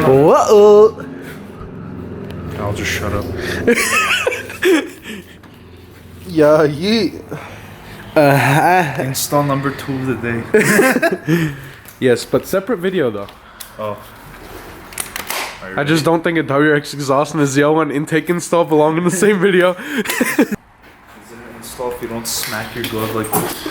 Whoa. I'll just shut up. Yeah, Install number 2 of the day. Yes, but separate video though. Oh. I just don't think a WRX exhaust and a ZL1 intake install belong in the same video. Is it an install if you don't smack your glove like this?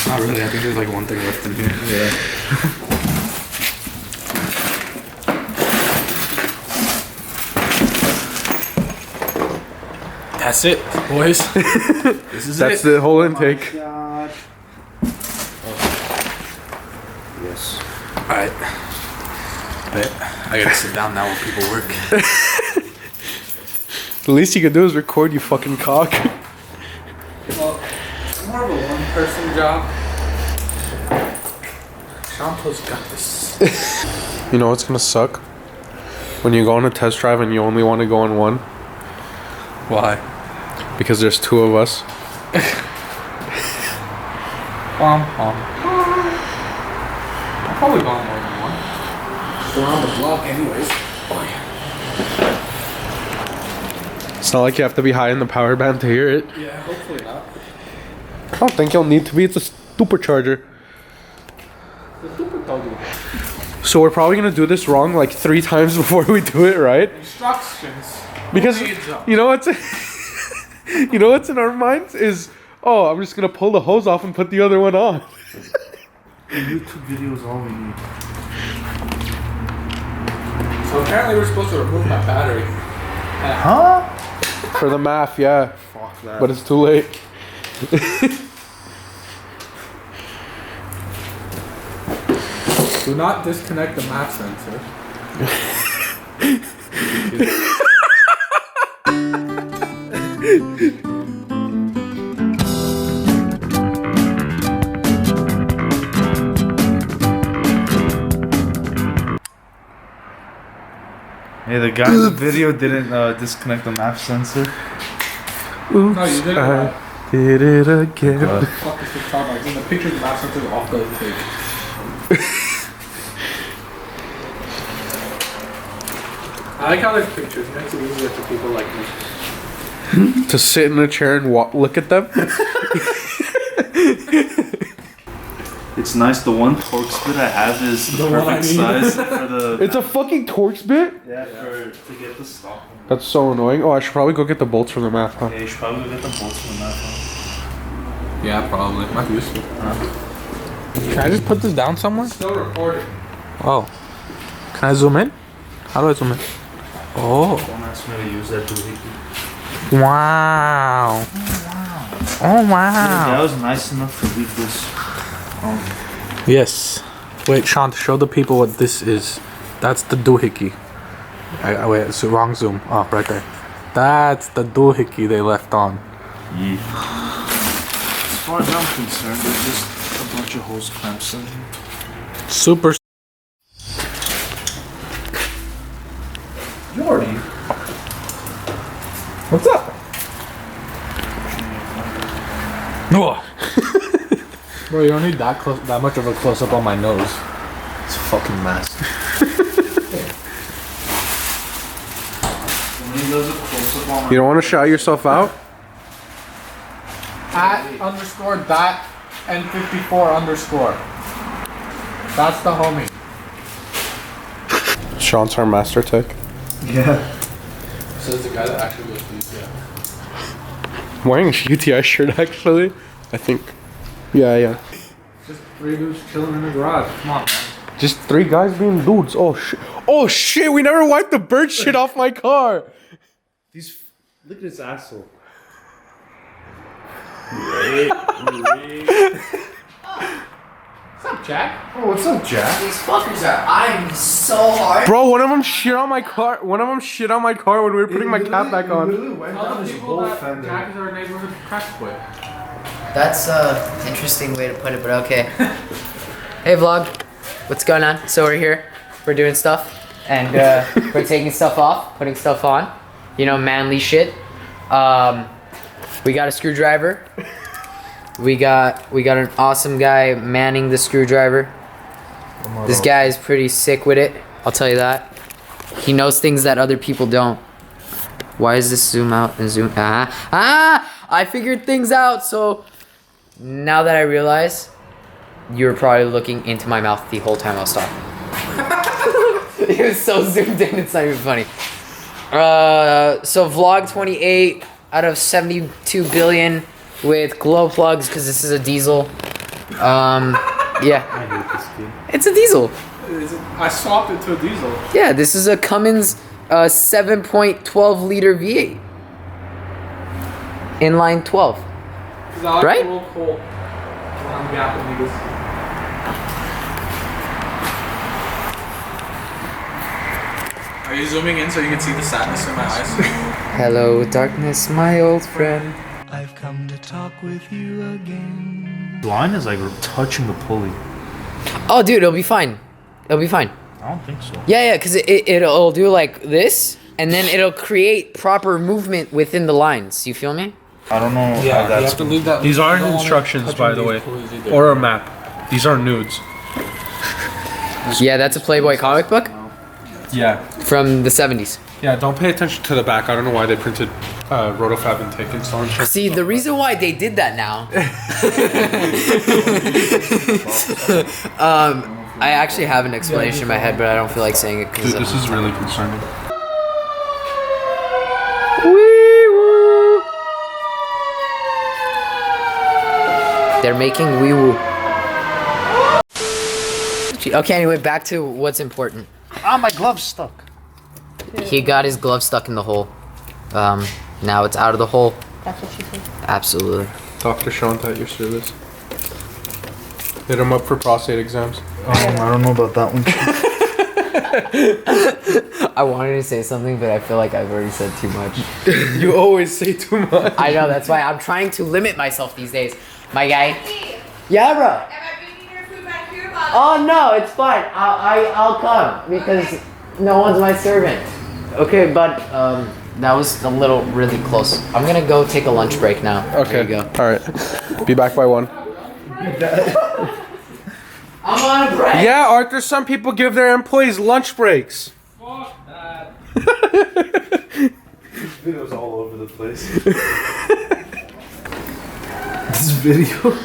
Not really, I think there's like one thing left in here. Yeah. That's it, boys. This is That's it. the whole intake. God. Yes. Alright. Bet. I gotta sit down now while people work. The least you can do is record, you fucking cock. Well, it's more of a one-person job. Shanto's got this. You know what's gonna suck? When you go on a test drive and you only want to go on one. Why? Because there's 2 of us. I'll probably go on more than one. We're on the block anyways. It's not like you have to be high in the power band to hear it. Yeah, hopefully not. I don't think you'll need to be. It's a supercharger. So we're probably gonna do this wrong like 3 times before we do it, right? Instructions. Because you know what's you know what's in our minds is, oh, I'm just gonna pull the hose off and put the other one on. The YouTube video is all we need. So apparently we're supposed to remove my battery. Huh? For the math, yeah. Fuck that. But it's too late. Do not disconnect the map sensor. Hey, the guy in the video didn't disconnect the map sensor. Oops, No, you did it I right. did it again. Fuck is the problem? In the picture, the map sensor is off the intake. I like how there's pictures. It makes it easier for people like me. To sit in a chair and look at them. It's nice. The one Torx bit I have is the The one I perfect need. size for the. It's a fucking Torx bit? yeah, to get the stock. That's so annoying. Oh, I should probably go get the bolts from the math, huh? Yeah, you should probably get the bolts from that one. Yeah, probably. Might be useful. Can I just put this down somewhere? Still recording. Oh. Can I zoom in? How do I zoom in? Oh. Don't ask me to use that doohickey. Wow. Oh, wow. That was nice enough to leave this. Yes. Wait, Sean, to show the people what this is. That's the doohickey. Wait, it's the wrong zoom. Oh, right there. That's the doohickey they left on. Yeah. As far as I'm concerned, there's just a bunch of hose clamps in here. Super. Jordy. What's up? No. Bro, you don't need that much of a close up on my nose. It's fucking massive. When he does a close-up on my You don't want to shout yourself out? @_that N54_. That's the homie. Sean's our master tech. Yeah. Says the guy that actually goes to UTI. I'm wearing a UTI shirt actually. I think. Yeah. Just 3 dudes chilling in the garage. Come on, man. Just 3 guys being dudes. Oh shit. Oh shit, we never wiped the bird shit off my car. Look at his asshole. What's up, Jack? Oh, what's up, Jack? These fuckers are eyeing me so hard. Bro, one of them shit on my car. One of them shit on my car when we were putting my cap back on. went Tell down the his people whole that fender. Jack is our neighborhood crack boy. That's a interesting way to put it, but okay. Hey vlog, what's going on? So we're here, we're doing stuff, and we're taking stuff off, putting stuff on. You know, manly shit. We got a screwdriver. We got an awesome guy manning the screwdriver. This guy is pretty sick with it. I'll tell you that. He knows things that other people don't. Why is this zoom out and zoom? I figured things out. So now that I realize, you were probably looking into my mouth the whole time I was talking. It was so zoomed in. It's not even funny. So vlog 28 out of 72 billion with glow plugs because this is a diesel. Yeah. I hate this kid. It's a diesel. I swapped it to a diesel. Yeah, this is a Cummins 7.12 liter V8. Inline 12. Right? Are you zooming in so you can see the sadness in my eyes? Hello, darkness, my old friend. I've come to talk with you again. The line is like touching the pulley. Oh, dude, it'll be fine. It'll be fine. I don't think so. Yeah, because it'll do like this, and then it'll create proper movement within the lines. You feel me? I don't know Yeah, how you that's have to leave that. These aren't you don't want instructions, touching by the these way, pulleys either. or a map. These are nudes. Yeah, that's a Playboy comic book Yeah. from the 70s. Yeah, don't pay attention to the back. I don't know why they printed Rotofab and tape install and shit. See, the reason why they did that now. I actually have an explanation in my head, but I don't feel like saying it because Dude, this is really concerning. they're making wee woo. Okay, anyway, back to what's important. Ah, my glove's stuck. He got his glove stuck in the hole. Now it's out of the hole. That's what she said. Absolutely. Dr. Shant at your service. Hit him up for prostate exams. I don't know about that one. I wanted to say something, but I feel like I've already said too much. You always say too much. I know, that's why I'm trying to limit myself these days. My guy. Yeah, bro. Am I bringing your food back here, Bob? Oh no, it's fine. I'll come because no one's my servant. Okay, but that was a little really close. I'm gonna go take a lunch break now. Okay. There you go. All right. Be back by 1. I'm on a break. Yeah, Arthur. Some people give their employees lunch breaks. Fuck that. Video's all over the place. This video.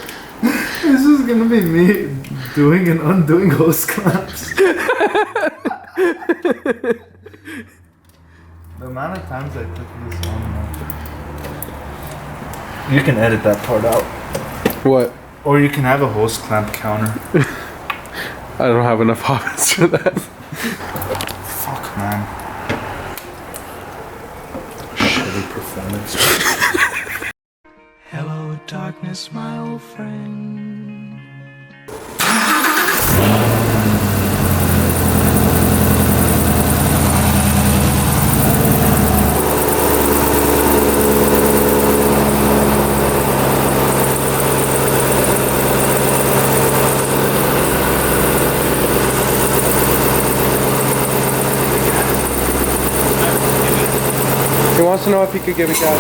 This is gonna be me doing and undoing host claps. The amount of times I took this on. You can edit that part out. What? Or you can have a host clamp counter. I don't have enough hobbits for that. Fuck, man. Shitty performance. Hello, darkness, my old friend. He wants to know if he could give a gas.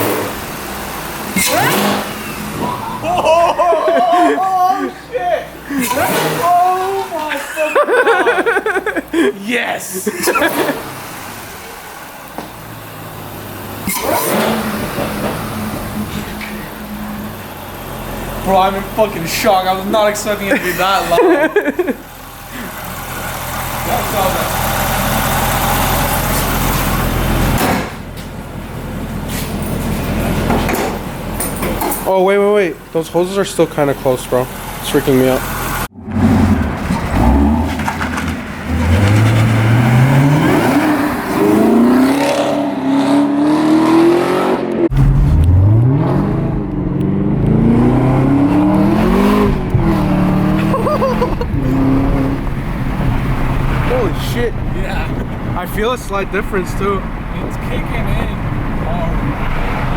Yes. Bro, I'm in fucking shock. I was not expecting it to be that loud. That's all that. Oh, wait. Those hoses are still kind of close, bro. It's freaking me out. Holy shit. Yeah. I feel a slight difference, too. It's kicking in hard.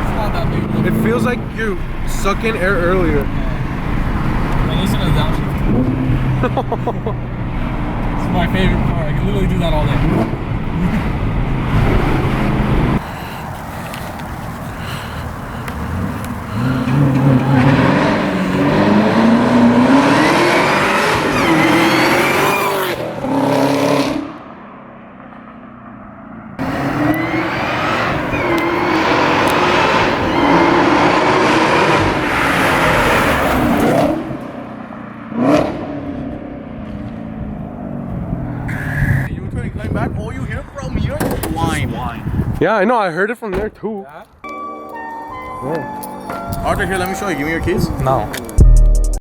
It's not that big. It feels like you suck in air earlier. And listen to the downshift. It's my favorite part. I can literally do that all day. Oh, you hear from here? Wine. Yeah, I know. I heard it from there too. Arthur, here, let me show you. Give me your keys. No.